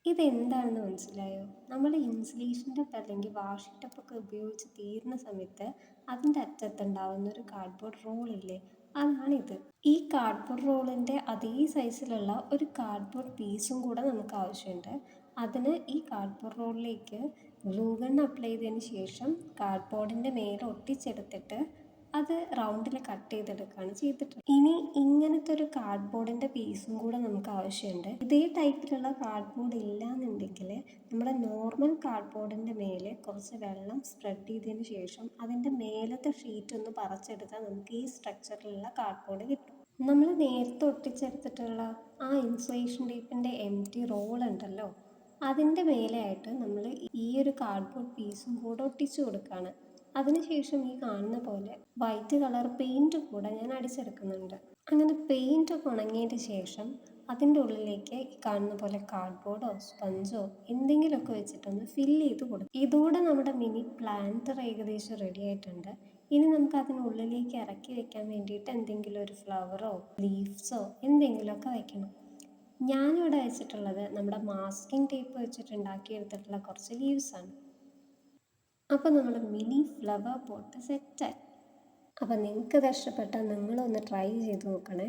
ഇതെന്താണെന്ന് മനസ്സിലായോ? നമ്മൾ ഇൻസുലേഷൻ ടേപ്പ് അല്ലെങ്കിൽ വാഷി ടപ്പൊക്കെ ഉപയോഗിച്ച് തീരുന്ന സമയത്ത് അതിൻ്റെ അറ്റത്തുണ്ടാവുന്ന ഒരു കാർഡ്ബോർഡ് റോളില്ലേ? അതാണിത്. ഈ കാർഡ്ബോർഡ് റോളിൻ്റെ അതേ സൈസിലുള്ള ഒരു കാർഡ്ബോർഡ് പീസും കൂടെ നമുക്ക് ആവശ്യമുണ്ട്. അതിന് ഈ കാർഡ്ബോർഡ് റോളിലേക്ക് ഗ്ലൂ ഗൺ അപ്ലൈ ചെയ്തതിന് ശേഷം കാർഡ്ബോർഡിൻ്റെ മേലെ ഒട്ടിച്ചെടുത്തിട്ട് അത് റൗണ്ടിൽ കട്ട് ചെയ്തെടുക്കുകയാണ് ചെയ്തിട്ടുള്ളത്. ഇനി ഇങ്ങനത്തെ ഒരു കാർഡ്ബോർഡിൻ്റെ പീസും കൂടെ നമുക്ക് ആവശ്യമുണ്ട്. ഇതേ ടൈപ്പിലുള്ള കാർഡ്ബോർഡ് ഇല്ല എന്നുണ്ടെങ്കിൽ നമ്മുടെ നോർമൽ കാർഡ്ബോർഡിൻ്റെ മേലെ കുറച്ച് വെള്ളം സ്പ്രെഡ് ചെയ്തതിന് ശേഷം അതിൻ്റെ മേലത്തെ ഷീറ്റ് ഒന്ന് പറിച്ചെടുത്താൽ നമുക്ക് ഈ സ്ട്രക്ചറിലുള്ള കാർഡ്ബോർഡ് കിട്ടും. നമ്മൾ നേരത്തെ ഒട്ടിച്ചെടുത്തിട്ടുള്ള ആ ഇൻസുലേഷൻ ടേപ്പിൻ്റെ റോൾ ഉണ്ടല്ലോ, അതിൻ്റെ മേലെയായിട്ട് നമ്മൾ ഈ ഒരു കാർഡ്ബോർഡ് പീസും കൂടെ ഒട്ടിച്ചു കൊടുക്കുകയാണ്. അതിനുശേഷം ഈ കാണുന്ന പോലെ വൈറ്റ് കളർ പെയിൻറ്റ് കൂടെ ഞാൻ അടിച്ചെടുക്കുന്നുണ്ട്. അങ്ങനെ പെയിൻ്റ് ഒക്കെ ഉണങ്ങിയതിന് ശേഷം അതിൻ്റെ ഉള്ളിലേക്ക് ഈ കാണുന്ന പോലെ കാർഡ്ബോർഡോ സ്പഞ്ചോ എന്തെങ്കിലുമൊക്കെ വെച്ചിട്ടൊന്ന് ഫില്ല് ചെയ്ത് കൊടുക്കും. ഇതോടെ നമ്മുടെ മിനി പ്ലാന്റർ ഏകദേശം റെഡി ആയിട്ടുണ്ട്. ഇനി നമുക്ക് അതിനുള്ളിലേക്ക് ഇറക്കി വെക്കാൻ വേണ്ടിയിട്ട് എന്തെങ്കിലും ഒരു ഫ്ലവറോ ലീവ്സോ എന്തെങ്കിലുമൊക്കെ വെക്കണം. ഞാനിവിടെ വെച്ചിട്ടുള്ളത് നമ്മുടെ മാസ്കിംഗ് ടേപ്പ് വെച്ചിട്ട് ഉണ്ടാക്കിയെടുത്തിട്ടുള്ള കുറച്ച് ലീവ്സാണ്. അപ്പോൾ നമ്മുടെ മിനി ഫ്ലവർ പോട്ട് സെറ്റായി. അപ്പോൾ നിങ്ങൾക്ക് ഇത് ഇഷ്ടപ്പെട്ടാൽ നിങ്ങളൊന്ന് ട്രൈ ചെയ്ത് നോക്കണേ.